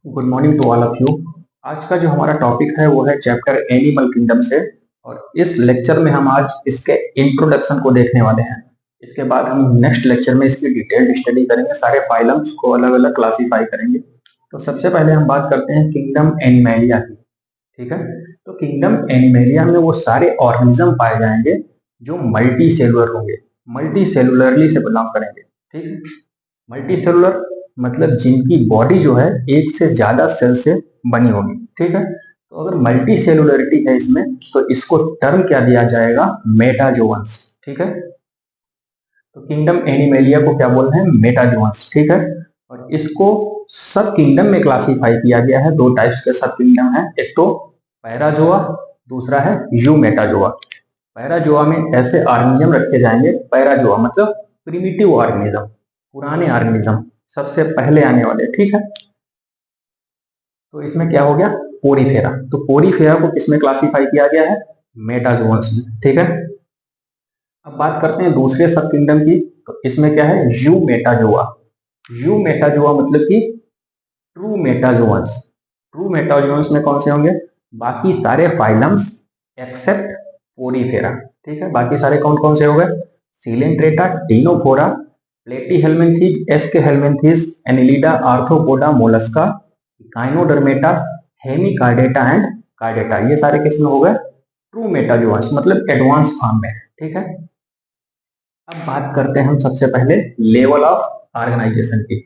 Good morning to all of you. आज का जो हमारा टॉपिक है वो है चैप्टर एनिमल किंगडम से। और इस लेक्चर में हम आज इसके इंट्रोडक्शन को देखने वाले हैं। इसके बाद हम नेक्स्ट लेक्चर में इसकी डिटेल्ड स्टडी करेंगे, सारे फाइलम्स को अलग अलग क्लासीफाई करेंगे। तो सबसे पहले हम बात करते हैं किंगडम एनिमेलिया की। ठीक है, तो किंगडम एनिमेलिया में वो सारे ऑर्गेनिज्म पाए जाएंगे जो मल्टी सेलुलर होंगे, मल्टी सेलुलरली से बिलोंग करेंगे। ठीक है, मल्टी सेलुलर मतलब जिनकी बॉडी जो है एक से ज्यादा सेल से बनी होगी। ठीक है, तो अगर मल्टी सेलुलरिटी है इसमें तो इसको टर्म क्या दिया जाएगा, मेटाजोअन्स। ठीक है, तो किंगडम एनिमेलिया को क्या बोल रहे हैं, मेटाजोअन्स। ठीक है, और इसको सब किंगडम में क्लासिफाई किया गया है। दो टाइप्स के सब किंगडम है, एक तो पैराजोआ, दूसरा है यू मेटाजोआ। पैराजोआ में ऐसे ऑर्गेनिज्म रखे जाएंगे, पैराजोआ मतलब प्रिमिटिव ऑर्गेनिज्म, पुराने ऑर्गेनिज्म, सबसे पहले आने वाले। ठीक है, तो इसमें क्या हो गया, पोरीफेरा। तो पोरीफेरा को किसमें क्लासिफाई किया गया है, मेटाजोअन्स में। ठीक है, अब बात करते हैं दूसरे सब किंगडम की। तो इसमें क्या है, यू मेटाजोआ। यू मेटाजोआ मतलब कि ट्रू मेटाजोअन्स। ट्रू मेटाजोअन्स में कौन से होंगे, बाकी सारे फाइलम्स एक्सेप्ट पोरीफेरा। ठीक है, बाकी सारे कौन कौन से हो गए, coelenterata, ctenophora, platyhelminthes, aschelminthes, annelida, arthropoda, mollusca, echinodermata, hemichordata and chordata. ये सारे किसमें हो गए, ट्रू मेटाजोअन्स मतलब एडवांस फॉर्म में। ठीक है, अब बात करते हैं हम सबसे पहले लेवल ऑफ ऑर्गेनाइजेशन की।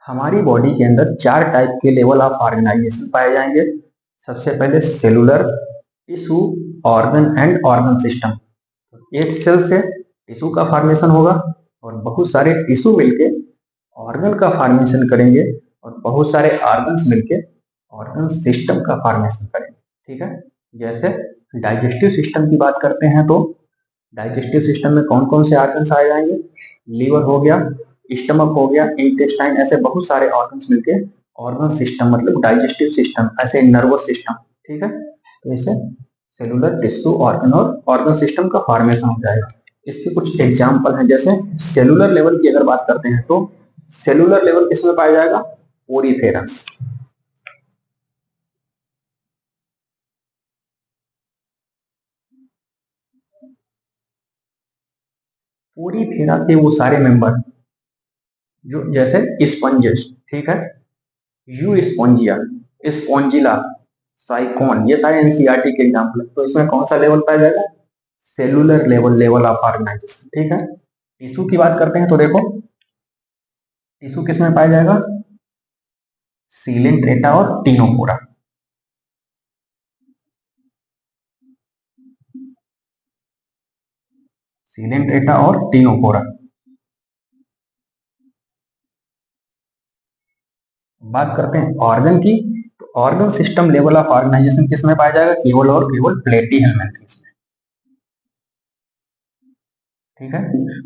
हमारी बॉडी के अंदर चार टाइप के लेवल ऑफ ऑर्गेनाइजेशन पाए जाएंगे। सबसे पहले cellular, tissue, organ and organ system. एक सेल से टिश्यू का फॉर्मेशन होगा और बहुत सारे टिश्यू मिलके ऑर्गन का फॉर्मेशन करेंगे और बहुत सारे ऑर्गन्स मिलके ऑर्गन सिस्टम का फॉर्मेशन करेंगे। ठीक है, जैसे डाइजेस्टिव सिस्टम की बात करते हैं तो डाइजेस्टिव सिस्टम में कौन कौन से ऑर्गन्स आ जाएंगे, लीवर हो गया, स्टमक हो गया, इंटेस्टाइन, ऐसे बहुत सारे ऑर्गन्स मिलके ऑर्गन सिस्टम मतलब डाइजेस्टिव सिस्टम, ऐसे नर्वस सिस्टम। ठीक है, तो इसे सेलुलर, टिश्यू, ऑर्गन और ऑर्गन सिस्टम का फॉर्मेशन हो जाएगा। इसके कुछ एग्जाम्पल हैं, जैसे सेलुलर लेवल की अगर बात करते हैं तो सेलुलर लेवल किसमें पाया जाएगा, पोरीफेरस। पोरीफेरा के वो सारे मेंबर जो जैसे स्पंजेस, ठीक है, यू स्पॉन्जिया, स्पॉन्जिला, साइकोन, ये सारे एनसीईआरटी के एग्जाम्पल है। तो इसमें कौन सा लेवल पाया जाएगा, cellular level, level of organization. ठीक है, टिश्यू की बात करते हैं तो देखो टिश्यू किसमें पाया जाएगा, सीलेंट्रेटा और टीनोफोरा। सीलेंट्रेटा और टीनोफोरा। बात करते हैं ऑर्गन की, तो organ system level of organization किसमें पाया जाएगा, केवल और केवल प्लेटीहेल्मिन्थेस में। ठीक है,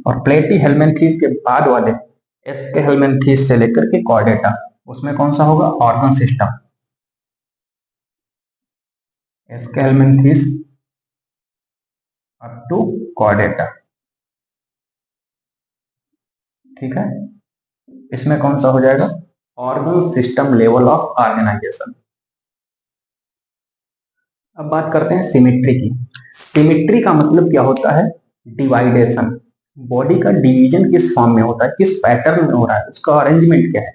और प्लेटीहेल्मिन्थेस के बाद वाले एस्केहेल्मिन्थेस से लेकर के कॉर्डेटा, उसमें कौन सा होगा, organ system. Aschelminthes up to chordata. ठीक है, इसमें कौन सा हो जाएगा, organ system level of organisation. अब बात करते हैं सिमेट्री की। सिमेट्री का मतलब क्या होता है, डिवाइडेशन। बॉडी का डिवीजन किस फॉर्म में होता है, किस पैटर्न में हो रहा है, उसका अरेंजमेंट क्या है।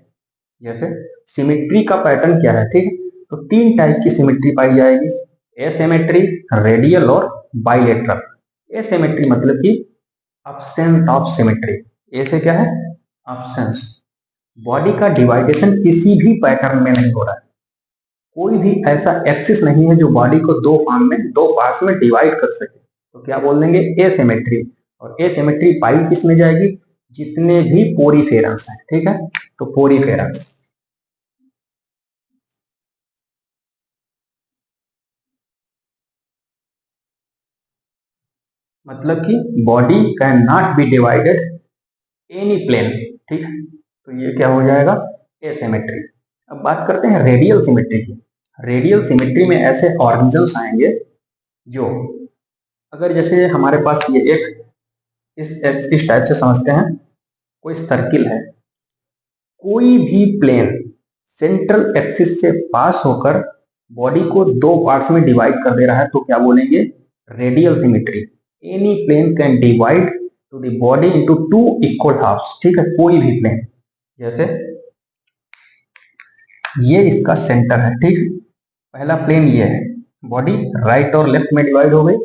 जैसे सिमेट्री का पैटर्न क्या है, ठीक, तो तीन टाइप की सिमेट्री पाई जाएगी, एसिमेट्री, रेडियल और बाइलेटरल। एसिमेट्री मतलब कि अब्सेंस ऑफ सिमेट्री। ऐसे क्या है, अब्सेंस, बॉडी का डिवाइडेशन किसी भी पैटर्न में नहीं हो रहा है। कोई भी ऐसा एक्सिस नहीं है जो बॉडी को दो फॉर्म में, दो पार्ट्स में डिवाइड कर सके, तो क्या बोल देंगे, एसिमेट्री। और एसिमेट्री पाई किस में जाएगी, जितने भी पोरीफेरंस हैं। ठीक है, तो पोरीफेरंस मतलब कि body can not be divided any plane. ठीक है, तो ये क्या हो जाएगा, एसिमेट्री। अब बात करते हैं रेडियल सिमेट्री की। रेडियल सिमेट्री में ऐसे ऑर्गेनिजम्स आएंगे जो, अगर जैसे हमारे पास ये एक इस टाइप से समझते हैं, कोई सर्किल है, कोई भी प्लेन सेंट्रल एक्सिस से पास होकर बॉडी को दो पार्ट्स में डिवाइड कर दे रहा है तो क्या बोलेंगे? Radial symmetry. Any plane can divide to the body into two equal halves. ठीक है, कोई भी प्लेन, जैसे ये इसका सेंटर है, ठीक, पहला प्लेन ये है, बॉडी राइट और लेफ्ट में डिवाइड हो गई।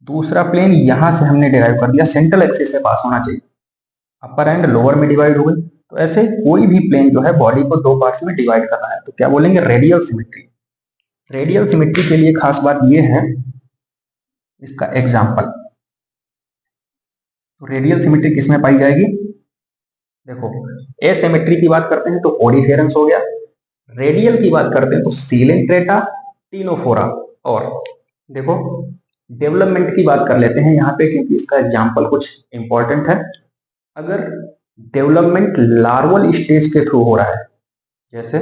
दूसरा प्लेन यहां से हमने डिराइव कर दिया, सेंट्रल एक्सिस से पास होना चाहिए, अपर एंड लोअर में डिवाइड हो गई। तो ऐसे कोई भी प्लेन जो है बॉडी को दो पार्ट्स में डिवाइड कर रहा है तो क्या बोलेंगे? Radial symmetry. रेडियल सिमेट्री के लिए खास बात ये है, इसका एग्जाम्पल, तो रेडियल सिमेट्री किसमें पाई जाएगी? देखो, एसिमेट्री की बात करते हैं तो ओडिफेरेंस हो गया, रेडियल की बात करते हैं तो सीलेंट्रेटा, टीनोफोरा। और देखो, डेवलपमेंट की बात कर लेते हैं यहाँ पे, क्योंकि इसका एग्जाम्पल कुछ इंपॉर्टेंट है। अगर डेवलपमेंट लार्वल स्टेज के थ्रू हो रहा है, जैसे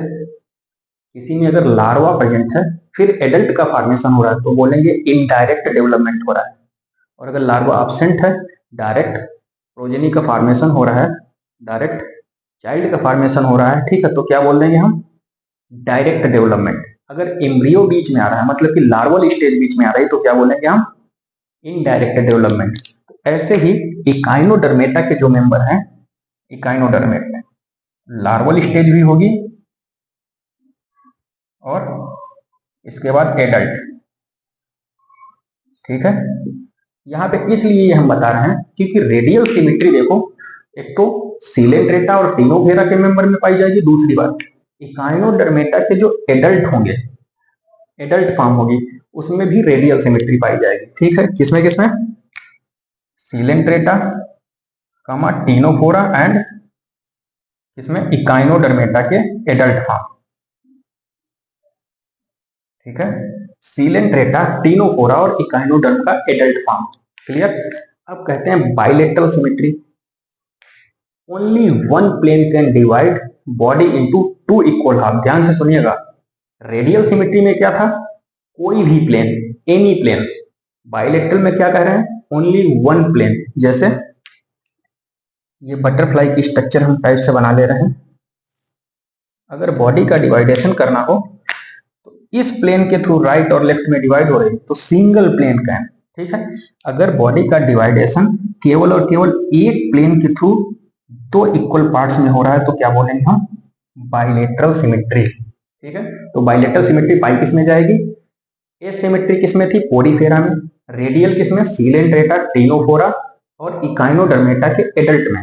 किसी में अगर लार्वा प्रेजेंट है फिर एडल्ट का फॉर्मेशन हो रहा है तो बोलेंगे इनडायरेक्ट डेवलपमेंट हो रहा है। और अगर लार्वा एब्सेंट है, डायरेक्ट प्रोजेनी का फॉर्मेशन हो रहा है, डायरेक्ट चाइल्ड का फॉर्मेशन हो रहा है, ठीक है, तो क्या बोल देंगे हम? Direct development. अगर एम्ब्रियो बीच में आ रहा है, मतलब कि लार्वल स्टेज बीच में आ रही है, तो क्या बोलेंगे हम? Indirect development. ऐसे ही इकाइनोडर्मेटा के जो मेंबर हैं, इकाइनोडर्मेट में लार्वल स्टेज भी होगी और इसके बाद एडल्ट। ठीक है, यहाँ पे इसलिए ये हम बता रहे हैं क्योंकि रेडियल सिमेट्री देखो, एक तो सीलेंट्रेटा और टीनोफेरा के मेंबर में पाई जाएगी, दूसरी बात इकाइनोडर्मेटा के जो एडल्ट होंगे, एडल्ट फॉर्म होगी, उसमें भी रेडियल सिमेट्री पाई जाएगी। ठीक है, किसमें किसमें? सीलेंट्रेटा, टीनोफोरा एंड किसमें? इकाइनोडर्मेटा के एडल्ट फॉर्म। ठीक है, सीलेंट्रेटा, टीनोफोरा और इकाइनोडर्म का एडल्ट फॉर्म। क्लियर? अब कहते हैं bilateral symmetry. Only one plane can divide body into two equal half. ध्यान से सुनिएगा, रेडियल सिमेट्री में क्या था? कोई भी प्लेन, एनी प्लेन। बाइलेटरल में क्या कह रहे हैं? Only one plane. जैसे ये बटरफ्लाई की स्ट्रक्चर हम टाइप से बना ले रहे हैं, अगर बॉडी का डिवाइडेशन करना हो तो इस प्लेन के थ्रू राइट और लेफ्ट में डिवाइड हो रही है तो सिंगल प्लेन कैन। ठीक है, अगर बॉडी का डिवाइडेशन केवल और केवल एक प्लेन के थ्रू दो इक्वल पार्ट्स में हो रहा है तो क्या बोलेंगे हम? Bilateral symmetry. ठीक है, तो बाइलेटरल सिमेट्री पाई किस में जाएगी? एसिमेट्री किसमें थी? पोडीफेरा में। रेडियल किसमें? सीलेंट्रेटा, टीनोफोरा और इकाइनोडर्मेटा के एडल्ट में।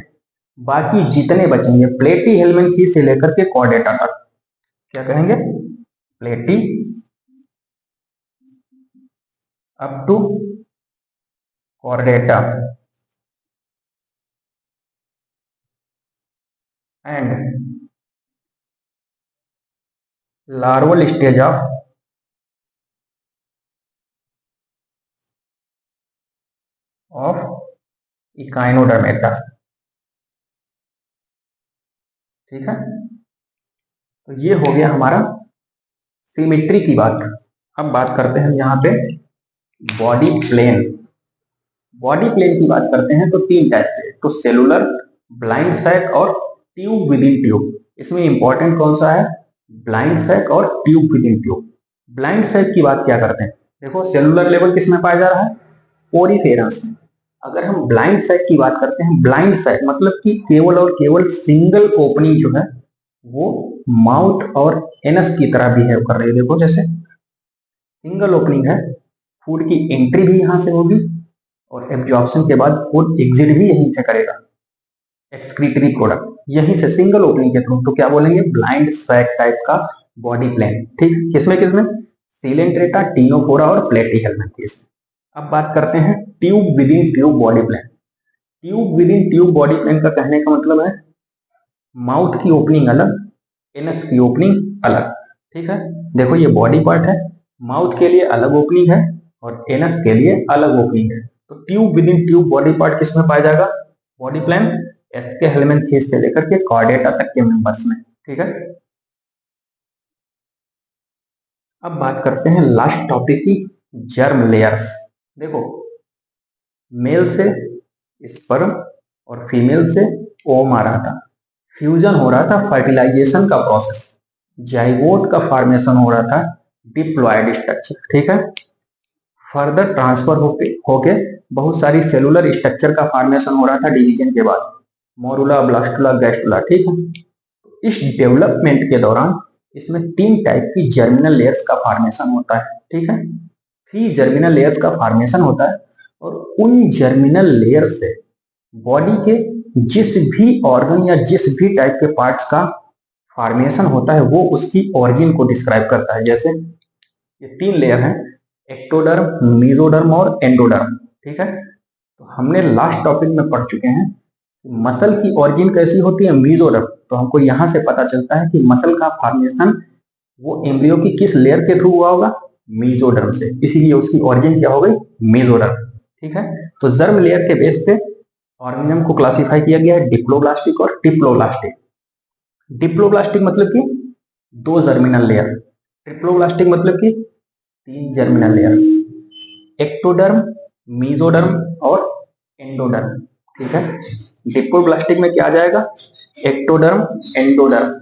बाकी जितने बचेंगे प्लेटी हेलमिंथी से लेकर के कॉर्डेटा तक, क्या कहेंगे? Platy up to Chordata and larval stage of Echinodermata. ठीक है, तो ये हो गया हमारा सिमेट्री की बात। अब बात करते हैं यहाँ पे बॉडी प्लेन। बॉडी प्लेन की बात करते हैं तो तीन टाइप के, तो सेलुलर, ब्लाइंड सैक और ट्यूब विद इन ट्यूब। इसमें इंपॉर्टेंट कौन सा है? ब्लाइंड सैक और tube within tube. Blind sac की बात क्या करते हैं? देखो, सेलुलर लेवल किसमें पाया जा रहा है? पोरीफेरस में। अगर हम ब्लाइंड सैक की बात करते हैं, ब्लाइंड सैक मतलब कि केवल और केवल सिंगल ओपनिंग जो है वो माउथ और एनस की तरह बिहेव कर रही है। देखो, जैसे सिंगल ओपनिंग है, फूड की एंट्री भी यहां से होगी और एब्जॉर्प्शन के बाद फूड एग्जिट भी यहीं से करेगा, एक्सक्रीटरी प्रोडक्ट यहीं से सिंगल ओपनिंग के थ्रू। तो क्या बोलेंगे? ब्लाइंड सैक टाइप का बॉडी प्लेन। ठीक, किसमें किसमें? सीलेंट्रेटा, टीनोफोरा और प्लेटी हेलमिंथीज। अब बात करते हैं tube within tube body plane. Tube within tube body plane का कहने का मतलब है माउथ की ओपनिंग अलग, एनस की ओपनिंग अलग। ठीक है, देखो ये बॉडी पार्ट है, माउथ के लिए अलग ओपनिंग है और एनस के लिए अलग ओपनिंग है। तो tube within tube body part किसमें पाया जाएगा? बॉडी प्लेन एस्के हेलमिंथीज से लेकर के कॉर्डेटा तक के मेंबर्स में। ठीक है, अब बात करते हैं लास्ट टॉपिक की, जर्म लेयर्स। देखो, मेल से स्पर्म और फीमेल से ओम आ रहा था, फ्यूजन हो रहा था, फर्टिलाइजेशन का प्रोसेस। जाइगोट का फॉर्मेशन हो रहा था डिप्लॉयड स्ट्रक्चर, ठीक है। फर्दर ट्रांसफर होके बहुत सारी सेलुलर स्ट्रक्चर का फॉर्मेशन हो रहा था डिवीजन के बाद, मोरुला, ब्लास्टुला, गैस्टुला, ठीक है। इस डेवलपमेंट के दौरान इसमें 3 टाइप की जर्मिनल लेयर्स का फॉर्मेशन होता है, ठीक है। 3 जर्मिनल लेयर्स का फॉर्मेशन होता है और उन जर्मिनल लेयर से बॉडी के जिस भी ऑर्गन या जिस भी टाइप के पार्ट्स का फॉर्मेशन होता है वो उसकी ऑरिजिन को डिस्क्राइब करता है। जैसे ये 3 लेयर हैं, एक्टोडर्म, मेसोडर्म और एंडोडर्म, ठीक है। तो हमने लास्ट टॉपिक में पढ़ चुके हैं कि मसल की ऑरिजिन कैसी होती है, मेसोडर्म। तो हमको यहाँ से पता चलता है कि मसल का फॉर्मेशन वो एम्ब्रियो की किस लेयर के थ्रू हुआ होगा, मेसोडर्म से, इसीलिए उसकी ऑरिजिन क्या हो गई, मेसोडर्म, ठीक है। तो जर्म लेयर के बेस पे ऑर्गेनिज्म को क्लासिफाई किया गया है डिप्लोब्लास्टिक और ट्रिप्लोब्लास्टिक। डिप्लोब्लास्टिक मतलब कि 2 जर्मिनल लेयर, ट्रिप्लोब्लास्टिक मतलब कि 3 जर्मिनल लेयर, एक्टोडर्म, मेसोडर्म और एंडोडर्म, ठीक है। डिप्लोब्लास्टिक में क्या आ जाएगा, एक्टोडर्म, एंडोडर्म।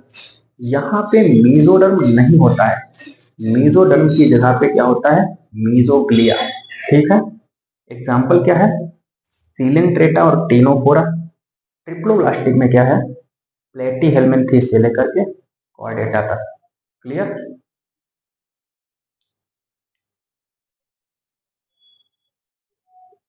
यहाँ पे मेसोडर्म नहीं होता है, मेसोडर्म की जगह पे क्या होता है, मेसोग्लिया, ठीक है। एग्जाम्पल क्या है, सीलेंट्रेटा और टेनोफोरा। ट्रिप्लोब्लास्टिक में क्या है, प्लेटी हेलमिन्थेस से लेकर के कॉर्डेटा तक, क्लियर।